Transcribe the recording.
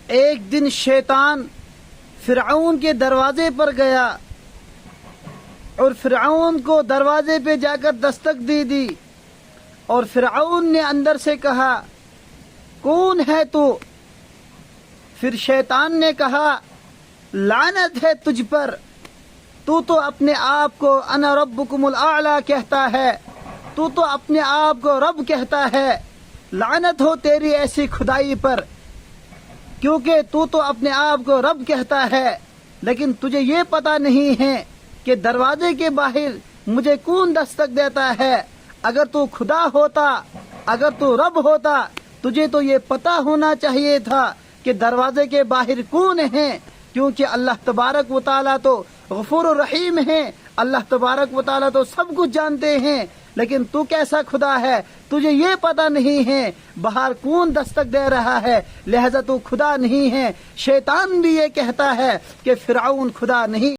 ایک دن شیطان فرعون کے دروازے پر گیا اور فرعون کو دروازے پہ جا کر دستک دی اور فرعون نے اندر سے کہا کون ہے تو؟ پھر شیطان نے کہا لعنت ہے تجھ پر، تو اپنے آپ کو انا ربکم الاعلی کہتا ہے، تو اپنے آپ کو رب کہتا ہے، لعنت ہو تیری ایسی خدائی پر، کیونکہ تو اپنے آپ کو رب کہتا ہے لیکن تجھے یہ پتہ نہیں ہے کہ دروازے کے باہر مجھے کون دستک دیتا ہے۔ اگر تو خدا ہوتا، اگر تو رب ہوتا، تجھے تو یہ پتہ ہونا چاہیے تھا کہ دروازے کے باہر کون ہیں، کیونکہ اللہ تبارک و تعالیٰ تو غفور و رحیم ہیں، اللہ تبارک و تعالیٰ تو سب کچھ جانتے ہیں، لیکن تو کیسا خدا ہے، تجھے یہ پتہ نہیں ہے باہر کون دستک دے رہا ہے، لہذا تو خدا نہیں ہے۔ شیطان بھی یہ کہتا ہے کہ فرعون خدا نہیں